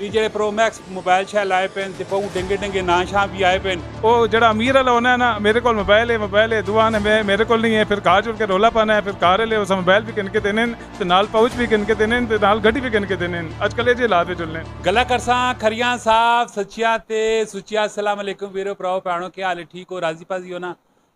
ਵੀ ਜਿਹੜੇ pro Max mobile shell ਆਏ ਪਏ ਤੇ ਬਹੁ ਡੰਗੇ ਡੰਗੇ ਨਾਂ ਸ਼ਾਂ ਵੀ ਆਏ ਪਏ। ਉਹ ਜਿਹੜਾ ਅਮੀਰ ਵਾਲਾ ਹੋਣਾ ਹੈ ਨਾ, ਮੇਰੇ ਕੋਲ ਮੋਬਾਈਲ ਹੈ ਦੁਆ ਨੇ ਮੇਰੇ ਕੋਲ ਨਹੀਂ ਹੈ, ਫਿਰ ਕਾਰ ਚੁੱਕ ਕੇ ਰੋਲਾ ਪਾਣਾ ਹੈ, ਫਿਰ ਕਾਰ ਵਾਲੇ ਉਸ ਮੋਬਾਈਲ ਵੀ ਕਿਨ ਕੇ ਦੇਣੇ ਤੇ ਨਾਲ ਪਾਉਚ ਵੀ ਕਿਨ ਕੇ ਦੇਣੇ ਤੇ ਨਾਲ ਗੱਡੀ ਵੀ ਕਿਨ ਕੇ ਦੇਣੇ। ਅੱਜ ਕੱਲ੍ਹ ਇਹ ਜਿਹੇ ਹਾਲਾਤ ਵਿੱਚ ਚੱਲਣੇ। गला करसा खरियां साहब सच्चिया ते सुचिया अस्सलाम वालेकुम वीरो भराओ भैनों, क्या हाल है? ठीक हो, राजी पाजी हो ना?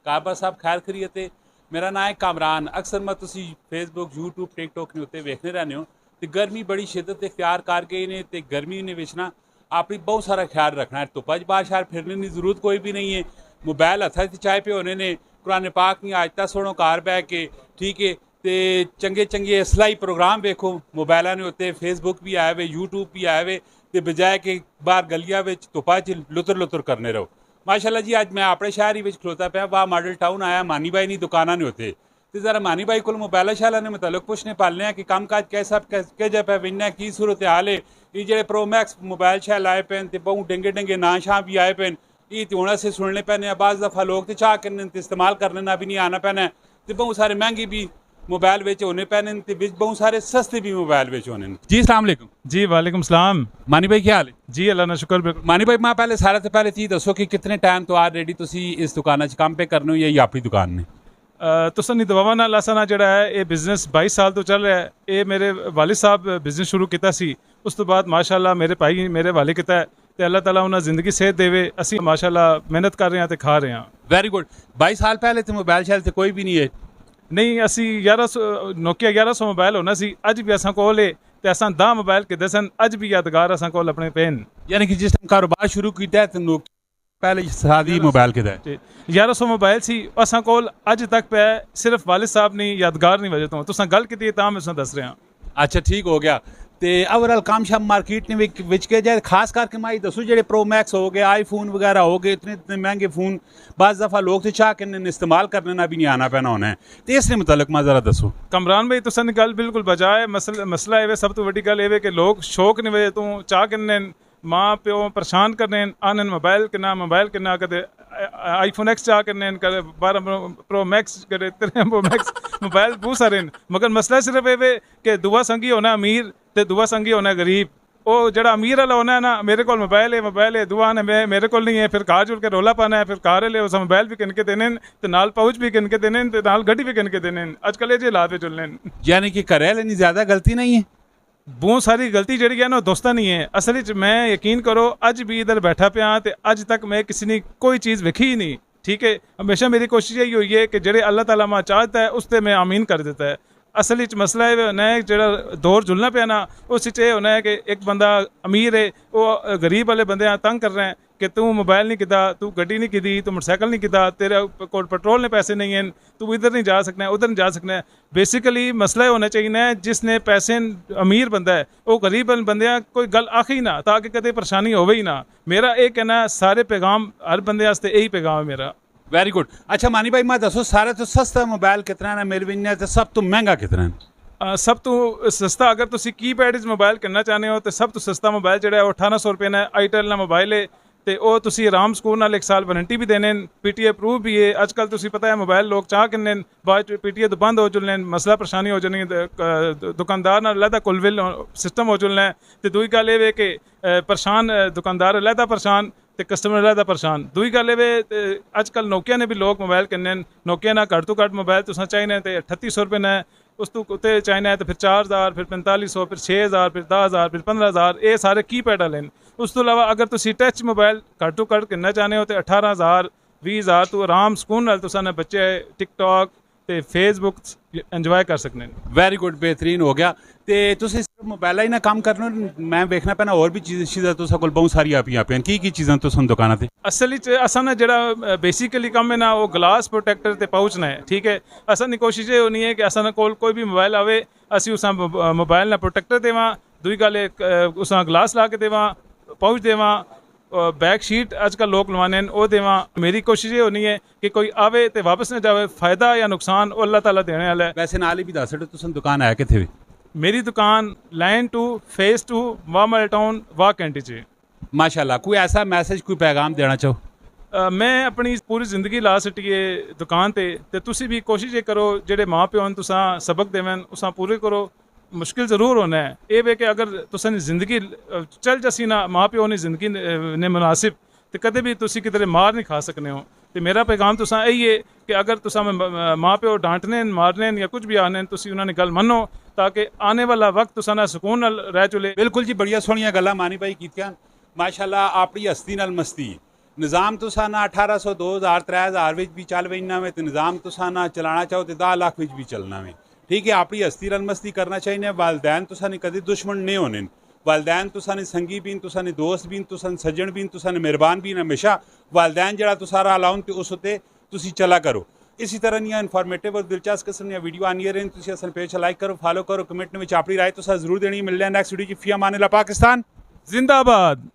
कारबर साहब खैर खरीयत है। मेरा नाम है कामरान। अक्सर मैं तुसी फेसबुक यूट्यूब टिकटॉक ने उत्ते वेखने रहने हो तो गर्मी बड़ी शिद्दत इख्तियार कर गई ने ते गर्मी ने विच ना अपनी बहुत सारा ख्याल रखना है। धुप्पा च बाहर शहर फिरने की जरूरत कोई भी नहीं है। मोबाइल हत्था च चाहे पे होने ने, कुरान पाक नहीं आज तक सुनो घर बह के, ठीक है। तो चंगे चंगे असलाई प्रोग्राम वेखो मोबाइलों ने उत्ते, फेसबुक भी आए हुए, यूट्यूब भी आए हुए, तो बजाय कि बाहर गलियां विच धुप्पा च लुतर लुतर करने रहो। माशाल्लाह जी अज मैं अपने शहर ही खलोता पाया, वाह मॉडल टाउन आया, मानी भाई नहीं दुकाना ने उत्ते तो जरा मानी भाई को मोबाइल शैलों ने मतलब पुछने पालने हैं कि कम काज कैसा कह पे विन्ना की सूरत हाल है। ये जो प्रो मैक्स मोबाइल शैल आए पे तो बहु डंगे डंगे ਨਾਂ शां भी आए पे, ये तो हूँ असें सुनने पैने। बाज़ दफ़ा लोग तो चाह करने इस्तेमाल करने ना भी नहीं आना पैना, तो बहुत सारे महंगे भी मोबाइल बेच होने पैने ते बिच बहुत सारे सस्ते भी मोबाइल बेच होने। जी अस्सलाम वालेकुम। जी वालेकुम सलाम। मानी भाई क्या हाल है? जी अल्लाह ना शुक्र। बिल्कुल मानी भाई मैं पहले सारे तो पहले चीज़ दसो कि कितने टाइम तो ऑलरेडी तुसी इस दुकान च काम पे करने हो या ये अपनी दुकान ने? तुसन दी दवावां नाल असां ना ਜਿਹੜਾ ਹੈ ਇਹ ਬਿਜ਼ਨਸ 22 ਸਾਲ ਤੋਂ ਚੱਲ ਰਿਹਾ ਹੈ। ਇਹ ਮੇਰੇ ਵਾਲਿਦ ਸਾਹਿਬ ਬਿਜ਼ਨਸ ਸ਼ੁਰੂ ਕੀਤਾ ਸੀ, ਉਸ ਤੋਂ ਬਾਅਦ ਮਾਸ਼ਾਅੱਲਾ ਮੇਰੇ ਭਾਈ ਮੇਰੇ ਹਵਾਲੇ ਕੀਤਾ ਹੈ ਤੇ ਅੱਲਾਹ ਤਾਲਾ ਉਹਨਾਂ ਜ਼ਿੰਦਗੀ ਸਿਹਤ ਦੇਵੇ। ਅਸੀਂ ਮਾਸ਼ਾਅੱਲਾ ਮਿਹਨਤ ਕਰ ਰਹੇ ਹਾਂ ਤੇ ਖਾ ਰਹੇ ਹਾਂ। Very good. 22 ਸਾਲ ਪਹਿਲੇ ਤੇ ਮੋਬਾਈਲ ਸ਼ੈਲ ਤੇ ਕੋਈ ਵੀ ਨਹੀਂ ਹੈ? ਨਹੀਂ, ਅਸੀਂ 1100 ਨੋਕੀਆ 1100 ਮੋਬਾਈਲ ਹੋਣਾ ਸੀ, ਅੱਜ ਵੀ ਅਸਾਂ ਕੋਲ ਹੈ ਤੇ ਅਸਾਂ 10 ਮੋਬਾਈਲ ਕਿਦੇ ਸਨ, ਅੱਜ ਵੀ ਯਾਦਗਾਰ ਅਸਾਂ ਕੋਲ ਆਪਣੇ ਪੈਨ। यानी कि जिस टाइम कारोबार शुरू किया तो नोकिया पहले सादी मोबाइल के है 1100 ਮੋਬਾਈਲ ਸੀ ਅਸਾਂ ਕੋਲ, ਅੱਜ ਤੱਕ ਪਿਆ ਸਿਰਫ ਵਾਲਿਦ ਸਾਹਿਬ ਨੇ ਯਾਦਗਾਰ ਨਹੀਂ ਵਜ੍ਹਾ ਤੋਂ ਤੁਸੀਂ ਗੱਲ ਕੀਤੀ ਤਾਂ ਮੈਂ ਦੱਸ ਰਿਹਾ। अच्छा ठीक हो गया। तो ओवरऑल काम शाम मार्केट ने विच के जाए खास करके मैं दसो जो प्रो मैक्स हो गए, आईफोन वगैरह हो गए, इतने इतने महंगे फ़ोन बाज़ दफ़ा लोग तो चाह के इस्तेमाल करने ना भी नहीं आना पैना होना है, तो इसके मुतलक मैं ज़रा दसो। कमरान भाई तुसां दी गल बिल्कुल बजाए। मसला ये सब तो वड्डी गल ये कि लोग शौक ने वजह तो चाह करने माँ प्यो परेशान करने आने मोबाइल किन्ना कदे आईफोन एक्स चाह करने कदे 12 प्रो मैक्स कदे 13 प्रो मैक्स मोबाइल बहुत सारे मगर मसला सिर्फ ये कि दुआ संगी होना अमीर ते दुआ संगी होना गरीब। ਉਹ ਜਿਹੜਾ ਅਮੀਰ ਵਾਲਾ ਹੋਣਾ ਹੈ ਨਾ, ਮੇਰੇ ਕੋਲ ਮੋਬਾਈਲ ਹੈ ਦੁਆ ਨੇ ਮੇਰੇ ਕੋਲ ਨਹੀਂ ਹੈ, ਫਿਰ ਕਾਰ ਚੁੱਕ ਕੇ ਰੋਲਾ ਪਾਣਾ ਹੈ, ਫਿਰ ਕਾਰ ਵਾਲੇ ਉਸ ਮੋਬਾਈਲ ਵੀ ਕਿਨ ਕੇ ਦੇਣੇ ਤੇ ਨਾਲ ਪਾਉਚ ਵੀ ਕਿਨ ਕੇ ਦੇਣੇ ਤੇ ਨਾਲ ਗੱਡੀ ਵੀ ਕਿਨ ਕੇ ਦੇਣੇ। ਅੱਜ ਕੱਲ੍ਹ ਇਹ ਜਿਹੇ ਹਾਲਾਤ ਵਿੱਚ ਚੱਲਣੇ। यानी कि घरै आह्लें दी ज़्यादा गलती नहीं है? ਬਹੁਤ ਸਾਰੀ ਗਲਤੀ ਜਿਹੜੀ ਹੈ ਨਾ ਦੋਸਤਾਂ ਨਹੀਂ ਹੈ। ਅਸਲ ਵਿੱਚ ਮੈਂ ਯਕੀਨ ਕਰੋ ਅੱਜ ਵੀ ਇਧਰ ਬੈਠਾ ਪਿਆ ਤੇ ਅੱਜ ਤੱਕ ਮੈਂ ਕਿਸੇ ਨੇ ਕੋਈ ਚੀਜ਼ ਵੇਖੀ ਹੀ ਨਹੀਂ। ਠੀਕ ਹੈ, ਹਮੇਸ਼ਾ ਮੇਰੀ ਕੋਸ਼ਿਸ਼ ਇਹੀ ਹੋਈ ਹੈ ਕਿ ਜਿਹੜੇ ਅੱਲਾਹ ਤਾਲਾ ਮਾ ਚਾਹਤਾ ਹੈ ਉਸ ਤੇ ਮੈਂ ਆਮੀਨ ਕਰ ਦਿੱਤਾ ਹੈ। ਅਸਲ ਵਿੱਚ ਮਸਲਾ ਇਹ ਹੋਣਾ ਹੈ ਜਿਹੜਾ ਦੌਰ ਜੁਲਣਾ ਪਿਆ ਨਾ, ਉਸ ਵਿੱਚ ਇਹ ਹੋਣਾ ਹੈ ਕਿ ਇੱਕ ਬੰਦਾ ਅਮੀਰ ਹੈ ਉਹ ਗਰੀਬ ਵਾਲੇ ਬੰਦੇ ਤੰਗ ਕਰ ਰਹੇ ਹੈ ਕਿ ਤੂੰ ਮੋਬਾਈਲ ਨਹੀਂ ਕੀਤਾ, ਤੂੰ ਗੱਡੀ ਨਹੀਂ ਕੀਤੀ, ਤੂੰ ਮੋਟਰਸਾਈਕਲ ਨਹੀਂ ਕੀਤਾ, ਤੇਰੇ ਕੋਲ ਪੈਟਰੋਲ ਨੇ ਪੈਸੇ नहीं हैं, तू इधर नहीं जा सकना है, उधर नहीं जा सकना है। बेसिकली मसला होना चाहिए जिसने पैसे अमीर बंदा है वो गरीब बंदे कोई गल आखी ना ताकि कदे परेशानी होवे ही ना। मेरा ये कहना सारे पैगाम हर बंदे वास्ते यही पैगाम है मेरा। Very good. अच्छा मानी भाई मैं दसो सारे तो सस्ता मोबाइल कितना है मेरे विन्ने ते सब तो महंगा कितना है? सब तो सस्ता अगर तुसी कीपैड मोबाइल करना चाहते हो तो सब तो सस्ता मोबाइल जो है 1800 रुपये का आईटेल का मोबाइल है ਤੇ ਉਹ ਤੁਸੀਂ ਆਰਾਮ ਸਕੂਨ ਨਾਲ 1 ਸਾਲ ਵਾਰੰਟੀ ਵੀ ਦੇਣੇ, ਪੀਟੀਏ ਅਪਰੂਵ ਵੀ ਹੈ। ਅੱਜ ਕੱਲ੍ਹ ਤੁਸੀਂ ਪਤਾ ਹੈ ਮੋਬਾਈਲ ਲੋਕ ਚਾਹ ਕਿੰਨੇ ਬਾਅਦ ਪੀਟੀਏ ਤੋਂ ਬੰਦ ਹੋ ਚੁੱਲਣੇ, ਮਸਲਾ ਪਰੇਸ਼ਾਨੀ ਹੋ ਜਾਣੀ, ਦੁਕਾਨਦਾਰ ਨਾਲ ਅਲੱਗਾ ਕੁਲਵਿਲ ਸਿਸਟਮ ਹੋ ਚੁੱਲਣਾ ਹੈ। ਤੇ ਦੂਜੀ ਗੱਲ ਇਹ ਵੇ ਕਿ ਪਰੇਸ਼ਾਨ ਦੁਕਾਨਦਾਰ ਅਲੱਗਾ ਪਰੇਸ਼ਾਨ ਤੇ ਕਸਟਮਰ ਅਲੱਗਾ ਪਰੇਸ਼ਾਨ। ਦੂਜੀ ਗੱਲ ਇਹ ਵੇ ਅੱਜ ਕੱਲ੍ਹ ਨੋਕੀਆ ਨੇ ਵੀ ਲੋਕ ਮੋਬਾਈਲ ਕਿੰਨੇ ਨੋਕੀਆ ਨਾਲ ਘੱਟ ਤੋਂ ਘੱਟ ਮੋਬਾਈਲ ਤੁਸੀਂ ਚਾਹੀਦੇ ਤੇ 3800 रुपये ने, उस तो उत्ते चाइना है तो फिर 4000, फिर 4500, फिर 6000, फिर 10000, फिर 15000, ये सारे कीपैड वाले हैं। उस तो इलावा अगर तुसी टच मोबाइल घट तो घट करना चाहते हो तो 18000 20000 तो आराम सुकून नाल तुसां ने बच्चे टिकटॉक ਤੇ ਫੇਸਬੁੱਕ ਇੰਜੋਏ ਕਰ ਸਕਨੇ। ਵੈਰੀ ਗੁੱਡ, ਬਿਹਤਰੀਨ ਹੋ ਗਿਆ। ਤੇ ਤੁਸੀਂ ਸਿਰਫ ਮੋਬਾਈਲਾਂ ਹੀ ਨਾ ਕੰਮ ਕਰਨਾ, ਮੈਂ ਵੇਖਣਾ ਪੈਣਾ ਹੋਰ ਵੀ ਚੀਜ਼ਾਂ ਤੁਸਾਂ ਕੋਲ ਬਹੁਤ ਸਾਰੀਆਂ ਆਪੀਆਂ ਪਿਆ ਕੀ ਚੀਜ਼ਾਂ ਤੁਸਾਂ ਦੁਕਾਨਾਂ ਤੇ? ਅਸਲ ਵਿੱਚ ਅਸਾਂ ਨਾ ਜਿਹੜਾ ਬੇਸਿਕਲੀ ਕੰਮ ਹੈ ਨਾ ਉਹ ਗਲਾਸ ਪ੍ਰੋਟੈਕਟਰ ਤੇ ਪਾਉਚਣਾ ਹੈ। ਠੀਕ ਹੈ, ਅਸਾਂ ਦੀ ਕੋਸ਼ਿਸ਼ ਇਹ ਹੋਣੀ ਹੈ ਕਿ ਅਸਾਂ ਕੋਲ ਕੋਈ ਵੀ ਮੋਬਾਈਲ ਆਵੇ ਅਸੀਂ ਉਸਾਂ ਮੋਬਾਈਲ ਨਾਲ ਪ੍ਰੋਟੈਕਟਰ ਦੇਵਾਂ, ਦੂਜੀ ਗੱਲ ਉਸਾਂ ਗਲਾਸ ਲਾ ਕੇ ਦੇਵਾਂ, ਪਾਉਚ ਦੇਵਾਂ, बैक शीट आजकल लोग लवाने वो देवा। मेरी कोशिश ये होनी है कि कोई आवे तो वापस ना जावे, फायदा या नुकसान वो अल्लाह ताला देने वाला है। वैसे नाल ही भी दस तुम दुकान है कितने? मेरी दुकान लाइन 2 फेस 2 वाह मॉडल टाउन वाह कैंटी च। माशाल्लाह, कोई ऐसा मैसेज कोई पैगाम देना चाहो? मैं अपनी पूरी जिंदगी ला सटी है दुकान ते तुसी भी कोशिश ये करो जेडे माँ प्यो तुसां सबक देवन उसां पूरे करो ਮੁਸ਼ਕਿਲ ਜ਼ਰੂਰ ਹੋਣਾ ਹੈ। ਇਹ ਵੇ ਕਿ ਅਗਰ ਤੁਸੀਂ ਜ਼ਿੰਦਗੀ ਚੱਲ ਜਸੀ ਨਾ ਮਾਂ ਪਿਓ ਨੇ ਜ਼ਿੰਦਗੀ ਨੇ ਮੁਨਾਸਿਬ ਤੇ ਕਦੇ ਵੀ ਤੁਸੀਂ ਕਿਧਰੇ ਮਾਰ ਨਹੀਂ ਖਾ ਸਕਨੇ ਹੋ। ਤੇ ਮੇਰਾ ਪੈਗਾਮ ਤੁਸਾਂ ਇਹੀ ਹੈ ਕਿ ਅਗਰ ਤੁਸਾਂ ਮਾਂ ਪਿਓ ਡਾਂਟਨੇ ਮਾਰਨੇ ਜਾਂ ਕੁਝ ਵੀ ਆਨੇ ਤੁਸੀਂ ਉਹਨਾਂ ਦੀ ਗੱਲ ਮੰਨੋ ਤਾਂ ਕਿ ਆने वाला वक्त तुसां ना सुकून नाल रह चुले। बिल्कुल जी, बड़िया सोहणियां गल्लां मानी भाई कीतियां माशाअल्लाह। अपनी हस्ती नाल मस्ती निज़ाम तुसां ना 1800 2000 3000 विच भी चल पैना वे ते निज़ाम तुसां ना चलाना चाहो तो 10 लाख विच भी चलना वे। ठीक है, अपनी हस्ती नाल मस्ती करना चाहिए। वालदैन तुसां ने कदे दुश्मन नहीं होने। वालदैन तुसां ने संगी बीन, तुसां ने दोस्त बीन, तुसां ने सज्जन बीन, तुसां ने मेहरबान बीन। हमेशा वालदैन जिहड़ा तुसां राह लाउन ते उस उत्ते तुसीं चला करो। इसी तरह ਦੀਆਂ ਇਨਫੋਰਮੇਟਿਵ और दिलचस्प किस्म ਦੀਆਂ ਵੀਡੀਓ ਆਉਂਦੀਆਂ ਰਹਿਣ। ਤੁਸੀਂ ਅਸਲ ਪੇਜ ਲਾਈਕ ਕਰੋ, ਫਾਲੋ ਕਰੋ, ਕਮੈਂਟ ਵਿੱਚ ਆਪਣੀ ਰਾਏ ਤੁਸੀਂ ਜ਼ਰੂਰ ਦੇਣੀ। ਮਿਲਦੇ ਹਾਂ ਨੈਕਸਟ ਵੀਡੀਓ 'ਚ। ਫੀ ਅਮਾਨ ਅੱਲਾਹ। ਪਾਕਿਸਤਾਨ जिंदाबाद।